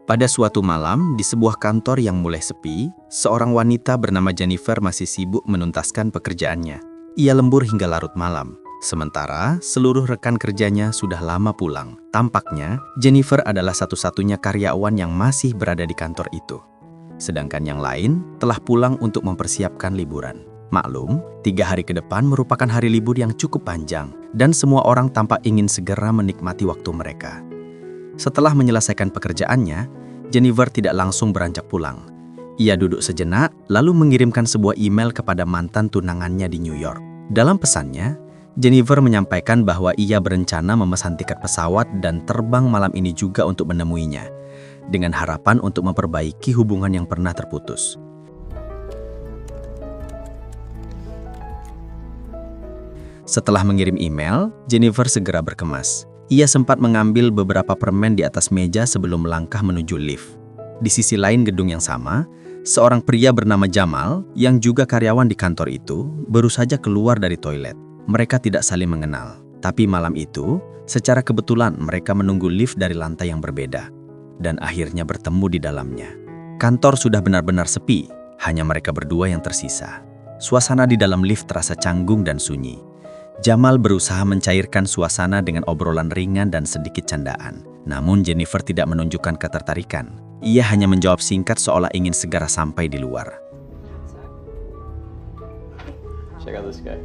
Pada suatu malam, di sebuah kantor yang mulai sepi, seorang wanita bernama Jennifer masih sibuk menuntaskan pekerjaannya. Ia lembur hingga larut malam. Sementara, seluruh rekan kerjanya sudah lama pulang. Tampaknya, Jennifer adalah satu-satunya karyawan yang masih berada di kantor itu. Sedangkan yang lain telah pulang untuk mempersiapkan liburan. Maklum, 3 hari ke depan merupakan hari libur yang cukup panjang, dan semua orang tampak ingin segera menikmati waktu mereka. Setelah menyelesaikan pekerjaannya, Jennifer tidak langsung beranjak pulang. Ia duduk sejenak, lalu mengirimkan sebuah email kepada mantan tunangannya di New York. Dalam pesannya, Jennifer menyampaikan bahwa ia berencana memesan tiket pesawat dan terbang malam ini juga untuk menemuinya, dengan harapan untuk memperbaiki hubungan yang pernah terputus. Setelah mengirim email, Jennifer segera berkemas. Ia sempat mengambil beberapa permen di atas meja sebelum melangkah menuju lift. Di sisi lain gedung yang sama, seorang pria bernama Jamal, yang juga karyawan di kantor itu, baru saja keluar dari toilet. Mereka tidak saling mengenal. Tapi malam itu, secara kebetulan mereka menunggu lift dari lantai yang berbeda. Dan akhirnya bertemu di dalamnya. Kantor sudah benar-benar sepi, hanya mereka berdua yang tersisa. Suasana di dalam lift terasa canggung dan sunyi. Jamal berusaha mencairkan suasana dengan obrolan ringan dan sedikit candaan. Namun Jennifer tidak menunjukkan ketertarikan. Ia hanya menjawab singkat seolah ingin segera sampai di luar. Check out this guy.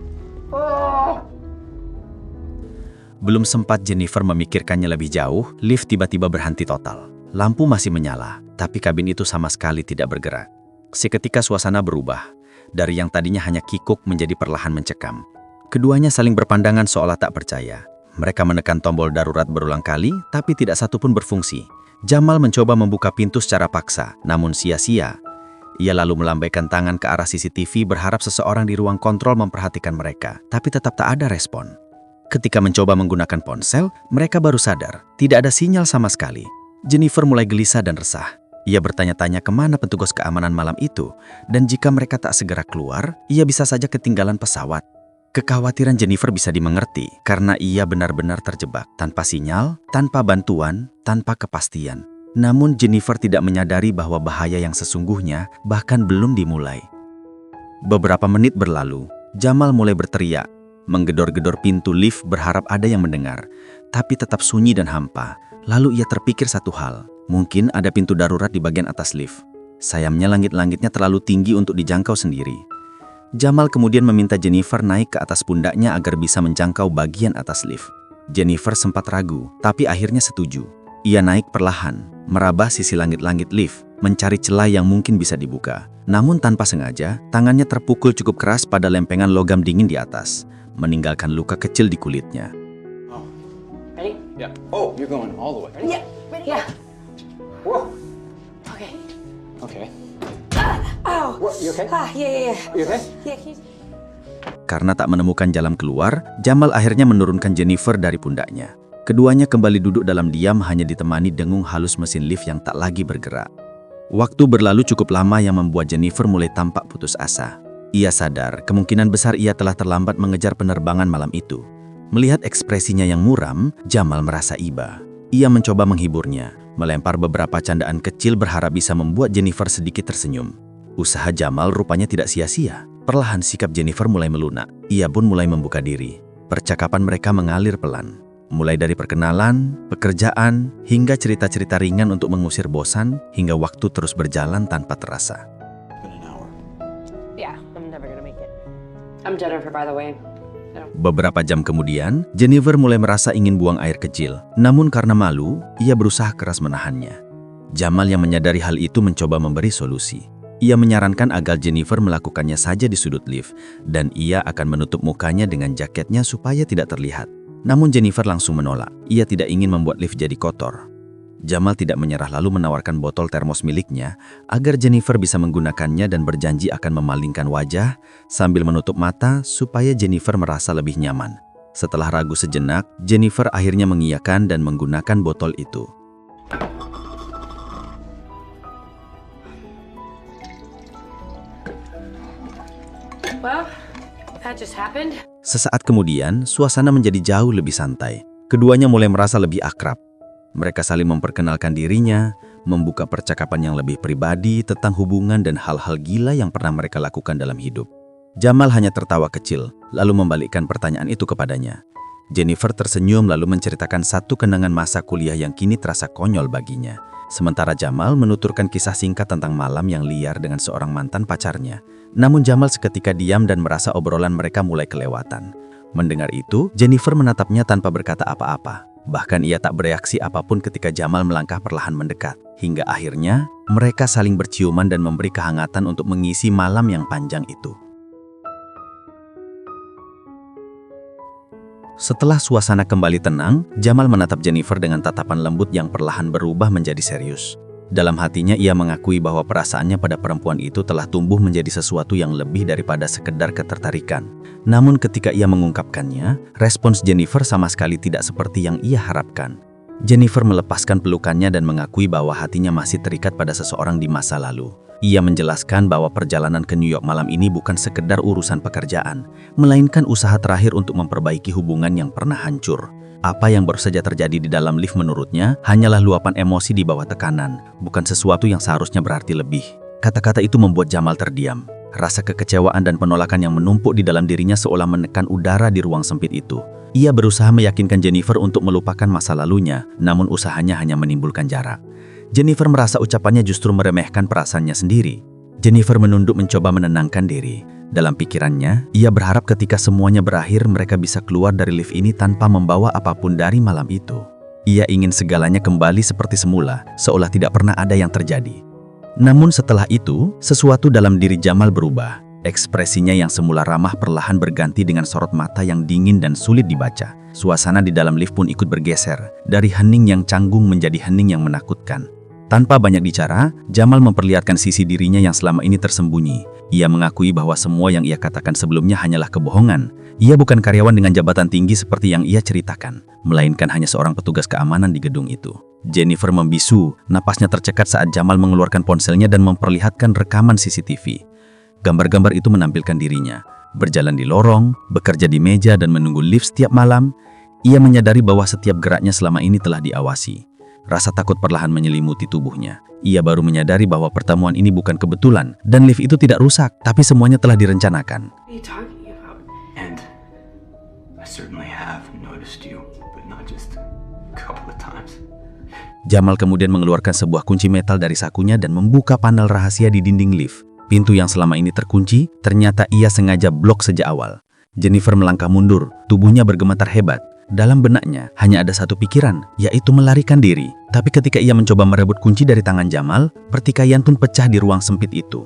Belum sempat Jennifer memikirkannya lebih jauh, lift tiba-tiba berhenti total. Lampu masih menyala, tapi kabin itu sama sekali tidak bergerak. Seketika suasana berubah. Dari yang tadinya hanya kikuk menjadi perlahan mencekam. Keduanya saling berpandangan seolah tak percaya. Mereka menekan tombol darurat berulang kali, tapi tidak satu pun berfungsi. Jamal mencoba membuka pintu secara paksa, namun sia-sia. Ia lalu melambaikan tangan ke arah CCTV berharap seseorang di ruang kontrol memperhatikan mereka, tapi tetap tak ada respon. Ketika mencoba menggunakan ponsel, mereka baru sadar, tidak ada sinyal sama sekali. Jennifer mulai gelisah dan resah. Ia bertanya-tanya kemana petugas keamanan malam itu, dan jika mereka tak segera keluar, ia bisa saja ketinggalan pesawat. Kekhawatiran Jennifer bisa dimengerti karena ia benar-benar terjebak tanpa sinyal, tanpa bantuan, tanpa kepastian. Namun Jennifer tidak menyadari bahwa bahaya yang sesungguhnya bahkan belum dimulai. Beberapa menit berlalu, Jamal mulai berteriak, menggedor-gedor pintu lift berharap ada yang mendengar, tapi tetap sunyi dan hampa. Lalu ia terpikir satu hal, mungkin ada pintu darurat di bagian atas lift. Sayangnya langit-langitnya terlalu tinggi untuk dijangkau sendiri. Jamal kemudian meminta Jennifer naik ke atas pundaknya agar bisa menjangkau bagian atas lift. Jennifer sempat ragu, tapi akhirnya setuju. Ia naik perlahan, meraba sisi langit-langit lift, mencari celah yang mungkin bisa dibuka. Namun tanpa sengaja, tangannya terpukul cukup keras pada lempengan logam dingin di atas, meninggalkan luka kecil di kulitnya. Oh, Ready? yeah. Oh, you're going all the way. Ready? Yeah. Ready? Yeah. Whoa. Okay. Okay. Ow. What, you okay? Yeah. You okay? Yeah, can you... Karena tak menemukan jalan keluar, Jamal akhirnya menurunkan Jennifer dari pundaknya. Keduanya kembali duduk dalam diam hanya ditemani dengung halus mesin lift yang tak lagi bergerak. Waktu berlalu cukup lama yang membuat Jennifer mulai tampak putus asa. Ia sadar kemungkinan besar ia telah terlambat mengejar penerbangan malam itu. Melihat ekspresinya yang muram, Jamal merasa iba. Ia mencoba menghiburnya, melempar beberapa candaan kecil berharap bisa membuat Jennifer sedikit tersenyum. Usaha Jamal rupanya tidak sia-sia. Perlahan sikap Jennifer mulai melunak. Ia pun mulai membuka diri. Percakapan mereka mengalir pelan. Mulai dari perkenalan, pekerjaan, hingga cerita-cerita ringan untuk mengusir bosan, hingga waktu terus berjalan tanpa terasa. It's been an hour. Yeah, I'm never gonna make it. I'm Jennifer, by the way. Beberapa jam kemudian, Jennifer mulai merasa ingin buang air kecil. Namun karena malu, ia berusaha keras menahannya. Jamal yang menyadari hal itu mencoba memberi solusi. Ia menyarankan agar Jennifer melakukannya saja di sudut lift, dan ia akan menutup mukanya dengan jaketnya supaya tidak terlihat. Namun Jennifer langsung menolak. Ia tidak ingin membuat lift jadi kotor. Jamal tidak menyerah lalu menawarkan botol termos miliknya agar Jennifer bisa menggunakannya dan berjanji akan memalingkan wajah sambil menutup mata supaya Jennifer merasa lebih nyaman. Setelah ragu sejenak, Jennifer akhirnya mengiyakan dan menggunakan botol itu. Well, that just happened. Sesaat kemudian, suasana menjadi jauh lebih santai. Keduanya mulai merasa lebih akrab. Mereka saling memperkenalkan dirinya, membuka percakapan yang lebih pribadi tentang hubungan dan hal-hal gila yang pernah mereka lakukan dalam hidup. Jamal hanya tertawa kecil, lalu membalikkan pertanyaan itu kepadanya. Jennifer tersenyum lalu menceritakan satu kenangan masa kuliah yang kini terasa konyol baginya. Sementara Jamal menuturkan kisah singkat tentang malam yang liar dengan seorang mantan pacarnya. Namun Jamal seketika diam dan merasa obrolan mereka mulai kelewatan. Mendengar itu, Jennifer menatapnya tanpa berkata apa-apa. Bahkan ia tak bereaksi apapun ketika Jamal melangkah perlahan mendekat. Hingga akhirnya, mereka saling berciuman dan memberi kehangatan untuk mengisi malam yang panjang itu. Setelah suasana kembali tenang, Jamal menatap Jennifer dengan tatapan lembut yang perlahan berubah menjadi serius. Dalam hatinya ia mengakui bahwa perasaannya pada perempuan itu telah tumbuh menjadi sesuatu yang lebih daripada sekedar ketertarikan. Namun ketika ia mengungkapkannya, respons Jennifer sama sekali tidak seperti yang ia harapkan. Jennifer melepaskan pelukannya dan mengakui bahwa hatinya masih terikat pada seseorang di masa lalu. Ia menjelaskan bahwa perjalanan ke New York malam ini bukan sekedar urusan pekerjaan, melainkan usaha terakhir untuk memperbaiki hubungan yang pernah hancur. Apa yang baru saja terjadi di dalam lift menurutnya hanyalah luapan emosi di bawah tekanan, bukan sesuatu yang seharusnya berarti lebih. Kata-kata itu membuat Jamal terdiam. Rasa kekecewaan dan penolakan yang menumpuk di dalam dirinya seolah menekan udara di ruang sempit itu. Ia berusaha meyakinkan Jennifer untuk melupakan masa lalunya, namun usahanya hanya menimbulkan jarak. Jennifer merasa ucapannya justru meremehkan perasaannya sendiri. Jennifer menunduk mencoba menenangkan diri. Dalam pikirannya, ia berharap ketika semuanya berakhir mereka bisa keluar dari lift ini tanpa membawa apapun dari malam itu. Ia ingin segalanya kembali seperti semula, seolah tidak pernah ada yang terjadi. Namun setelah itu, sesuatu dalam diri Jamal berubah. Ekspresinya yang semula ramah perlahan berganti dengan sorot mata yang dingin dan sulit dibaca. Suasana di dalam lift pun ikut bergeser, dari hening yang canggung menjadi hening yang menakutkan. Tanpa banyak bicara, Jamal memperlihatkan sisi dirinya yang selama ini tersembunyi. Ia mengakui bahwa semua yang ia katakan sebelumnya hanyalah kebohongan. Ia bukan karyawan dengan jabatan tinggi seperti yang ia ceritakan, melainkan hanya seorang petugas keamanan di gedung itu. Jennifer membisu, napasnya tercekat saat Jamal mengeluarkan ponselnya dan memperlihatkan rekaman CCTV. Gambar-gambar itu menampilkan dirinya, berjalan di lorong, bekerja di meja dan menunggu lift setiap malam. Ia menyadari bahwa setiap geraknya selama ini telah diawasi. Rasa takut perlahan menyelimuti tubuhnya. Ia baru menyadari bahwa pertemuan ini bukan kebetulan dan lift itu tidak rusak, tapi semuanya telah direncanakan. What are you talking about? And I certainly have noticed you, but not just a couple of times. Jamal kemudian mengeluarkan sebuah kunci metal dari sakunya dan membuka panel rahasia di dinding lift. Pintu yang selama ini terkunci, ternyata ia sengaja blok sejak awal. Jennifer melangkah mundur, tubuhnya bergemetar hebat. Dalam benaknya hanya ada satu pikiran, yaitu melarikan diri. Tapi ketika ia mencoba merebut kunci dari tangan Jamal, pertikaian pun pecah di ruang sempit itu.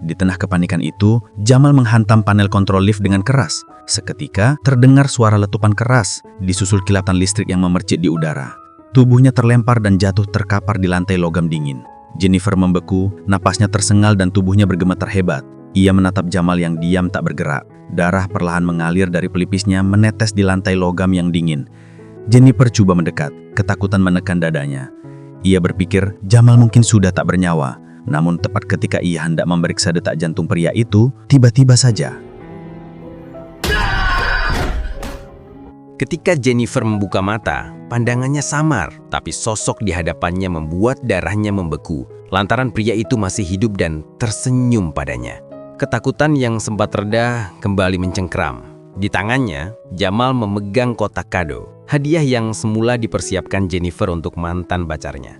Di tengah kepanikan itu, Jamal menghantam panel kontrol lift dengan keras. Seketika, terdengar suara letupan keras, disusul kilatan listrik yang memercik di udara. Tubuhnya terlempar dan jatuh terkapar di lantai logam dingin. Jennifer membeku, napasnya tersengal dan tubuhnya bergemetar hebat. Ia menatap Jamal yang diam tak bergerak. Darah perlahan mengalir dari pelipisnya menetes di lantai logam yang dingin. Jennifer coba mendekat, ketakutan menekan dadanya. Ia berpikir Jamal mungkin sudah tak bernyawa. Namun tepat ketika ia hendak memeriksa detak jantung pria itu, tiba-tiba saja ketika Jennifer membuka mata, pandangannya samar, tapi sosok di hadapannya membuat darahnya membeku, lantaran pria itu masih hidup dan tersenyum padanya. Ketakutan yang sempat reda kembali mencengkram. Di tangannya, Jamal memegang kotak kado, hadiah yang semula dipersiapkan Jennifer untuk mantan pacarnya.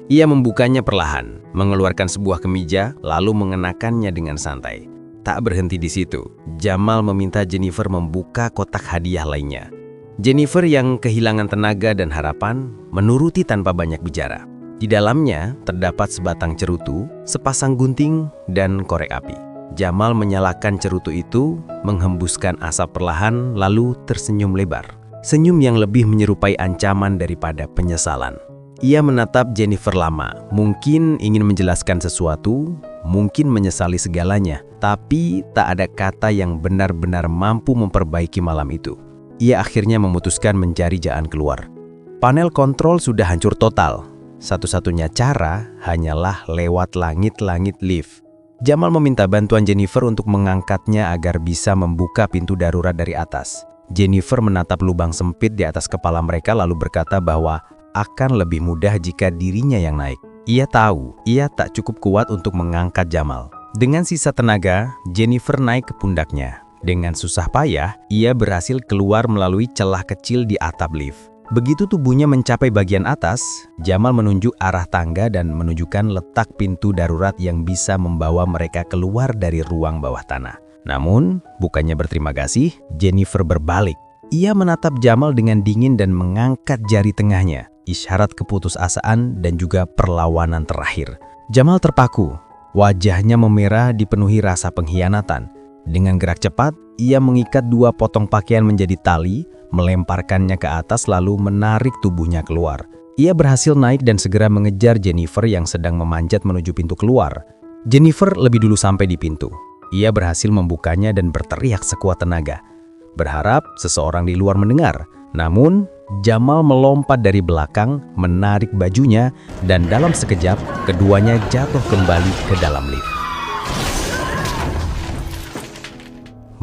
Ia membukanya perlahan, mengeluarkan sebuah kemeja, lalu mengenakannya dengan santai. Tak berhenti di situ, Jamal meminta Jennifer membuka kotak hadiah lainnya. Jennifer yang kehilangan tenaga dan harapan menuruti tanpa banyak bicara. Di dalamnya terdapat sebatang cerutu, sepasang gunting, dan korek api. Jamal menyalakan cerutu itu, menghembuskan asap perlahan, lalu tersenyum lebar. Senyum yang lebih menyerupai ancaman daripada penyesalan. Ia menatap Jennifer lama, mungkin ingin menjelaskan sesuatu, mungkin menyesali segalanya, tapi tak ada kata yang benar-benar mampu memperbaiki malam itu. Ia akhirnya memutuskan mencari jalan keluar. Panel kontrol sudah hancur total. Satu-satunya cara hanyalah lewat langit-langit lift. Jamal meminta bantuan Jennifer untuk mengangkatnya agar bisa membuka pintu darurat dari atas. Jennifer menatap lubang sempit di atas kepala mereka lalu berkata bahwa akan lebih mudah jika dirinya yang naik. Ia tahu, ia tak cukup kuat untuk mengangkat Jamal. Dengan sisa tenaga, Jennifer naik ke pundaknya. Dengan susah payah, ia berhasil keluar melalui celah kecil di atap lift. Begitu tubuhnya mencapai bagian atas, Jamal menunjuk arah tangga dan menunjukkan letak pintu darurat yang bisa membawa mereka keluar dari ruang bawah tanah. Namun, bukannya berterima kasih, Jennifer berbalik. Ia menatap Jamal dengan dingin dan mengangkat jari tengahnya, isyarat keputusasaan dan juga perlawanan terakhir. Jamal terpaku, wajahnya memerah dipenuhi rasa pengkhianatan. Dengan gerak cepat, ia mengikat 2 potong pakaian menjadi tali, melemparkannya ke atas lalu menarik tubuhnya keluar. Ia berhasil naik dan segera mengejar Jennifer yang sedang memanjat menuju pintu keluar. Jennifer lebih dulu sampai di pintu. Ia berhasil membukanya dan berteriak sekuat tenaga, berharap seseorang di luar mendengar. Namun, Jamal melompat dari belakang, menarik bajunya, dan dalam sekejap, keduanya jatuh kembali ke dalam lift.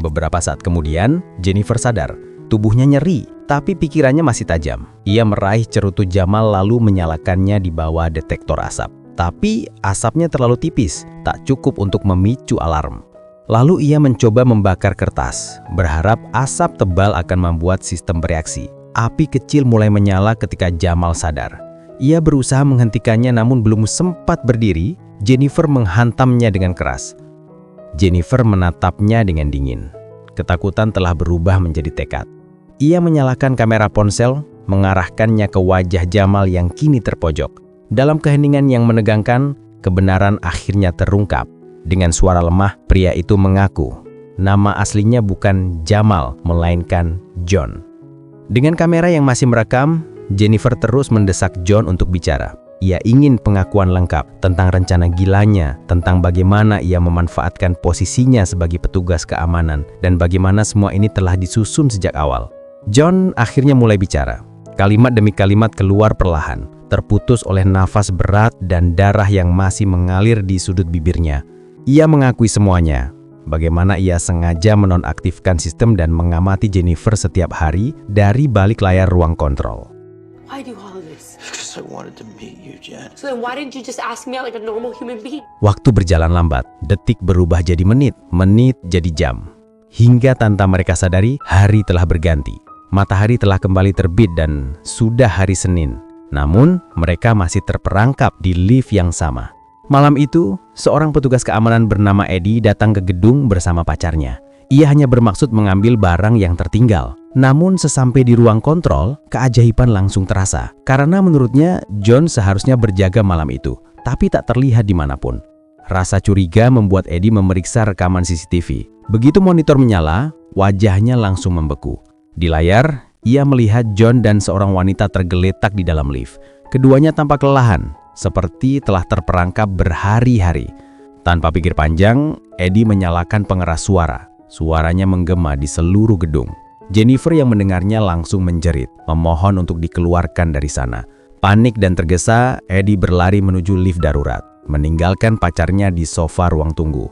Beberapa saat kemudian, Jennifer sadar. Tubuhnya nyeri, tapi pikirannya masih tajam. Ia meraih cerutu Jamal lalu menyalakannya di bawah detektor asap. Tapi asapnya terlalu tipis, tak cukup untuk memicu alarm. Lalu ia mencoba membakar kertas, berharap asap tebal akan membuat sistem bereaksi. Api kecil mulai menyala ketika Jamal sadar. Ia berusaha menghentikannya namun belum sempat berdiri, Jennifer menghantamnya dengan keras. Jennifer menatapnya dengan dingin. Ketakutan telah berubah menjadi tekad. Ia menyalakan kamera ponsel, mengarahkannya ke wajah Jamal yang kini terpojok. Dalam keheningan yang menegangkan, kebenaran akhirnya terungkap. Dengan suara lemah, pria itu mengaku nama aslinya bukan Jamal, melainkan John. Dengan kamera yang masih merekam, Jennifer terus mendesak John untuk bicara. Ia ingin pengakuan lengkap tentang rencana gilanya, tentang bagaimana ia memanfaatkan posisinya sebagai petugas keamanan, dan bagaimana semua ini telah disusun sejak awal. John akhirnya mulai bicara. Kalimat demi kalimat keluar perlahan, terputus oleh nafas berat dan darah yang masih mengalir di sudut bibirnya. Ia mengakui semuanya, bagaimana ia sengaja menonaktifkan sistem dan mengamati Jennifer setiap hari dari balik layar ruang kontrol. Why do all of this? Because I wanted to meet you, Jen. So then why didn't you just ask me out like a normal human being? Waktu berjalan lambat, detik berubah jadi menit, menit jadi jam. Hingga tanpa mereka sadari, hari telah berganti. Matahari telah kembali terbit dan sudah hari Senin. Namun, mereka masih terperangkap di lift yang sama. Malam itu, seorang petugas keamanan bernama Eddie datang ke gedung bersama pacarnya. Ia hanya bermaksud mengambil barang yang tertinggal. Namun sesampai di ruang kontrol, keajaiban langsung terasa. Karena menurutnya, John seharusnya berjaga malam itu, tapi tak terlihat dimanapun. Rasa curiga membuat Eddie memeriksa rekaman CCTV. Begitu monitor menyala, wajahnya langsung membeku. Di layar, ia melihat John dan seorang wanita tergeletak di dalam lift. Keduanya tampak kelelahan, seperti telah terperangkap berhari-hari. Tanpa pikir panjang, Eddie menyalakan pengeras suara. Suaranya menggema di seluruh gedung. Jennifer yang mendengarnya langsung menjerit, memohon untuk dikeluarkan dari sana. Panik dan tergesa, Eddie berlari menuju lift darurat, meninggalkan pacarnya di sofa ruang tunggu.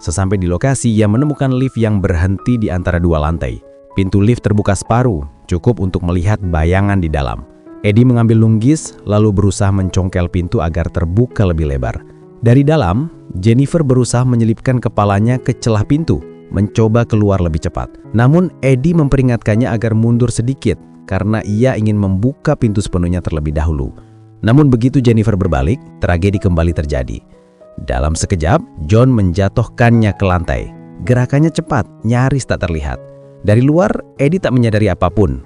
Sesampai di lokasi, ia menemukan lift yang berhenti di antara 2 lantai. Pintu lift terbuka separuh, cukup untuk melihat bayangan di dalam. Eddie mengambil lunggis, lalu berusaha mencongkel pintu agar terbuka lebih lebar. Dari dalam, Jennifer berusaha menyelipkan kepalanya ke celah pintu, mencoba keluar lebih cepat. Namun Eddie memperingatkannya agar mundur sedikit karena ia ingin membuka pintu sepenuhnya terlebih dahulu. Namun begitu Jennifer berbalik, tragedi kembali terjadi. Dalam sekejap, John menjatuhkannya ke lantai. Gerakannya cepat, nyaris tak terlihat. Dari luar, Eddie tak menyadari apapun.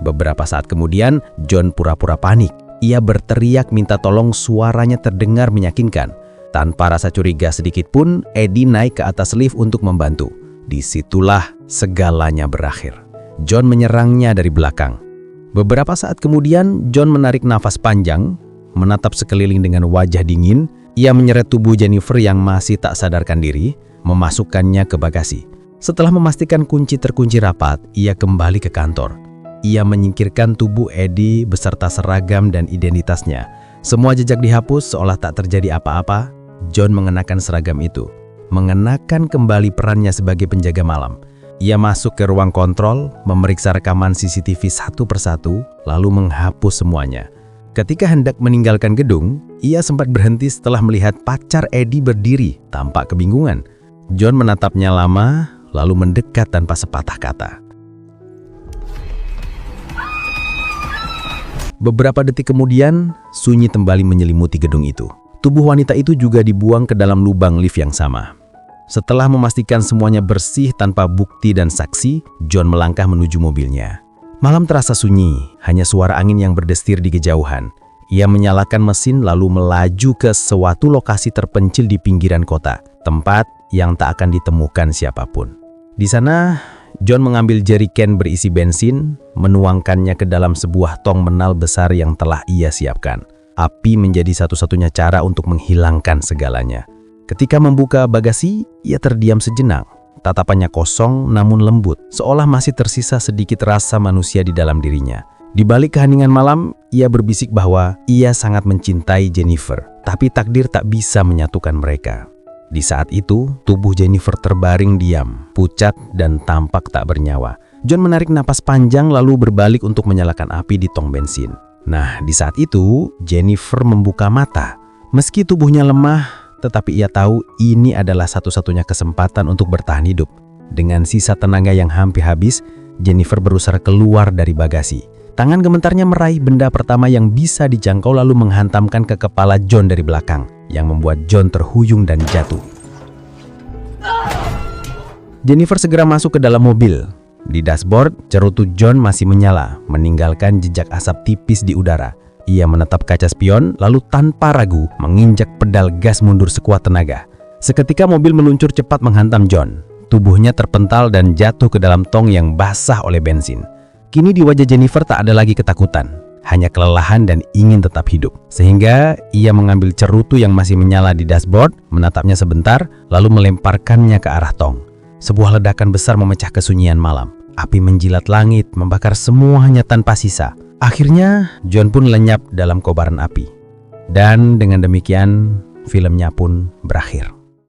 Beberapa saat kemudian, John pura-pura panik. Ia berteriak minta tolong, suaranya terdengar meyakinkan. Tanpa rasa curiga sedikit pun, Eddie naik ke atas lift untuk membantu. Disitulah segalanya berakhir. John menyerangnya dari belakang. Beberapa saat kemudian, John menarik nafas panjang, menatap sekeliling dengan wajah dingin. Ia menyeret tubuh Jennifer yang masih tak sadarkan diri, memasukkannya ke bagasi. Setelah memastikan kunci terkunci rapat, ia kembali ke kantor. Ia menyingkirkan tubuh Eddie beserta seragam dan identitasnya. Semua jejak dihapus seolah tak terjadi apa-apa. John mengenakan seragam itu, mengenakan kembali perannya sebagai penjaga malam. Ia masuk ke ruang kontrol, memeriksa rekaman CCTV satu persatu, lalu menghapus semuanya. Ketika hendak meninggalkan gedung, ia sempat berhenti setelah melihat pacar Eddie berdiri, tampak kebingungan. John menatapnya lama, lalu mendekat tanpa sepatah kata. Beberapa detik kemudian, sunyi kembali menyelimuti gedung itu. Tubuh wanita itu juga dibuang ke dalam lubang lift yang sama. Setelah memastikan semuanya bersih tanpa bukti dan saksi, John melangkah menuju mobilnya. Malam terasa sunyi, hanya suara angin yang berdesir di kejauhan. Ia menyalakan mesin lalu melaju ke suatu lokasi terpencil di pinggiran kota, tempat yang tak akan ditemukan siapapun. Di sana, John mengambil jeriken berisi bensin, menuangkannya ke dalam sebuah tong menal besar yang telah ia siapkan. Api menjadi satu-satunya cara untuk menghilangkan segalanya. Ketika membuka bagasi, ia terdiam sejenak. Tatapannya kosong namun lembut, seolah masih tersisa sedikit rasa manusia di dalam dirinya. Di balik keheningan malam, ia berbisik bahwa ia sangat mencintai Jennifer, tapi takdir tak bisa menyatukan mereka. Di saat itu, tubuh Jennifer terbaring diam, pucat dan tampak tak bernyawa. John menarik napas panjang lalu berbalik untuk menyalakan api di tong bensin. Nah, di saat itu, Jennifer membuka mata. Meski tubuhnya lemah, tetapi ia tahu ini adalah satu-satunya kesempatan untuk bertahan hidup. Dengan sisa tenaga yang hampir habis, Jennifer berusaha keluar dari bagasi. Tangan gemetarnya meraih benda pertama yang bisa dijangkau lalu menghantamkan ke kepala John dari belakang, yang membuat John terhuyung dan jatuh. Jennifer segera masuk ke dalam mobil. Di dashboard, cerutu John masih menyala, meninggalkan jejak asap tipis di udara. Ia menatap kaca spion, lalu tanpa ragu menginjak pedal gas mundur sekuat tenaga. Seketika mobil meluncur cepat menghantam John. Tubuhnya terpental dan jatuh ke dalam tong yang basah oleh bensin. Kini di wajah Jennifer tak ada lagi ketakutan, hanya kelelahan dan ingin tetap hidup. Sehingga ia mengambil cerutu yang masih menyala di dashboard, menatapnya sebentar, lalu melemparkannya ke arah tong. Sebuah ledakan besar memecah kesunyian malam. Api menjilat langit, membakar semuanya tanpa sisa. Akhirnya, John pun lenyap dalam kobaran api. Dan dengan demikian, filmnya pun berakhir.